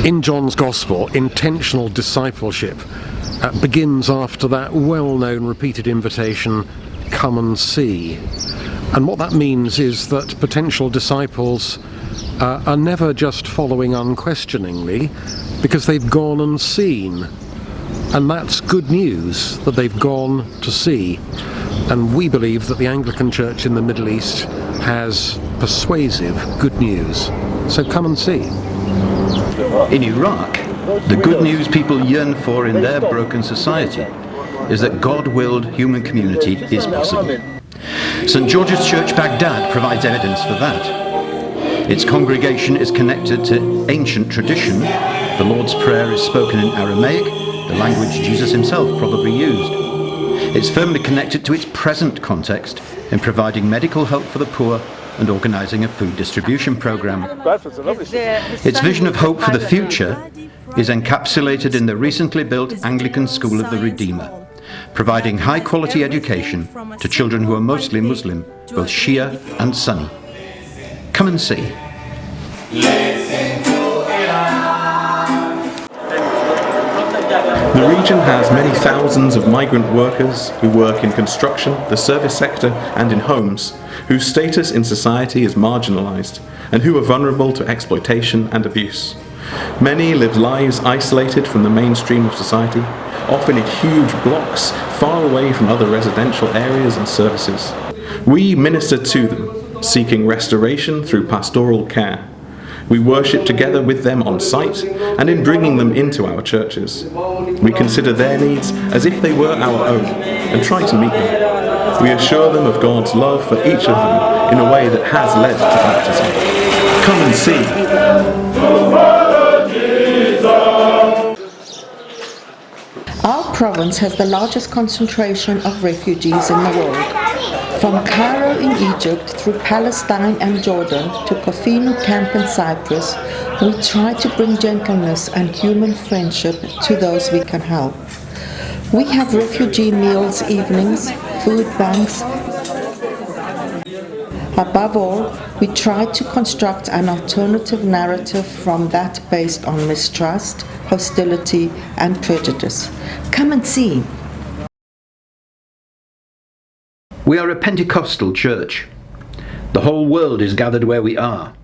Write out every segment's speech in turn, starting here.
In John's Gospel, intentional discipleship begins after that well-known repeated invitation, come and see. And what that means is that potential disciples are never just following unquestioningly, because they've gone and seen. And that's good news, that they've gone to see. And we believe that the Anglican Church in the Middle East has persuasive good news. So come and see. In Iraq, the good news people yearn for in their broken society is that God-willed human community is possible. St. George's Church Baghdad provides evidence for that. Its congregation is connected to ancient tradition. The Lord's Prayer is spoken in Aramaic, the language Jesus himself probably used. It's firmly connected to its present context in providing medical help for the poor and organising a food distribution programme. Its vision of hope for the future is encapsulated in the recently built Anglican School of the Redeemer, providing high-quality education to children who are mostly Muslim, both Shia and Sunni. Come and see. The region has many thousands of migrant workers who work in construction, the service sector and in homes, whose status in society is marginalised and who are vulnerable to exploitation and abuse. Many live lives isolated from the mainstream of society, often in huge blocks far away from other residential areas and services. We minister to them, seeking restoration through pastoral care. We worship together with them on site and in bringing them into our churches. We consider their needs as if they were our own and try to meet them. We assure them of God's love for each of them in a way that has led to baptism. Come and see. Our province has the largest concentration of refugees in the world. From Cairo in Egypt through Palestine and Jordan to Kofino camp in Cyprus, we try to bring gentleness and human friendship to those we can help. We have refugee meals evenings, food banks. Above all, we try to construct an alternative narrative from that based on mistrust, hostility and prejudice. Come and see. We are a Pentecostal church. The whole world is gathered where we are.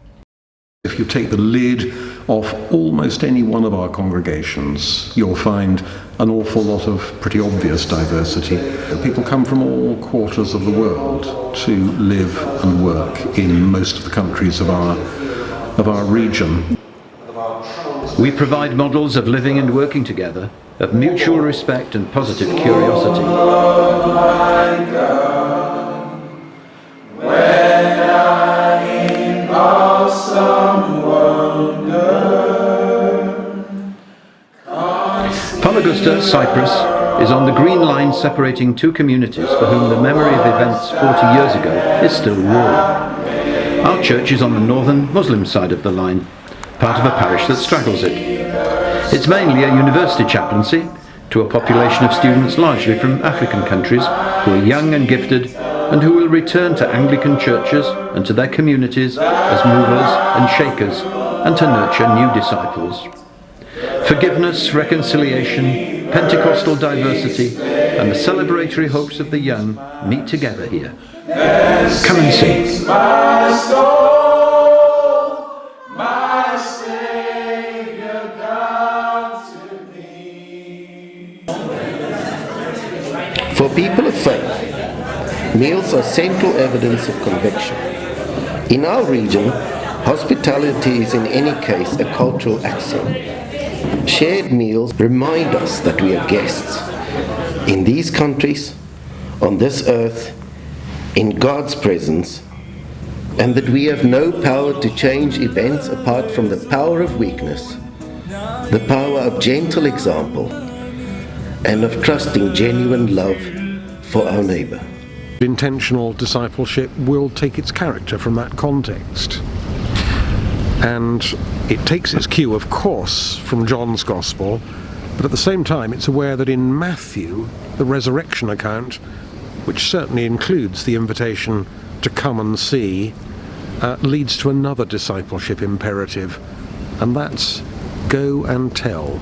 If you take the lid off almost any one of our congregations, you'll find an awful lot of pretty obvious diversity. People come from all quarters of the world to live and work in most of the countries of our region. We provide models of living and working together, of mutual respect and positive curiosity. Famagusta, Cyprus, is on the green line separating two communities for whom the memory of events 40 years ago is still raw. Our church is on the northern Muslim side of the line, part of a parish that straddles it. It's mainly a university chaplaincy to a population of students largely from African countries who are young and gifted and who will return to Anglican churches and to their communities as movers and shakers and to nurture new disciples. Forgiveness, reconciliation, Pentecostal diversity and the celebratory hopes of the young meet together here. Come and see. For people of faith, meals are central evidence of conviction. In our region, hospitality is in any case a cultural axiom. Shared meals remind us that we are guests in these countries, on this earth, in God's presence, and that we have no power to change events apart from the power of weakness, the power of gentle example, and of trusting genuine love for our neighbour. Intentional discipleship will take its character from that context. And it takes its cue, of course, from John's Gospel, but at the same time it's aware that in Matthew, the resurrection account, which certainly includes the invitation to come and see, leads to another discipleship imperative, and that's Go and tell.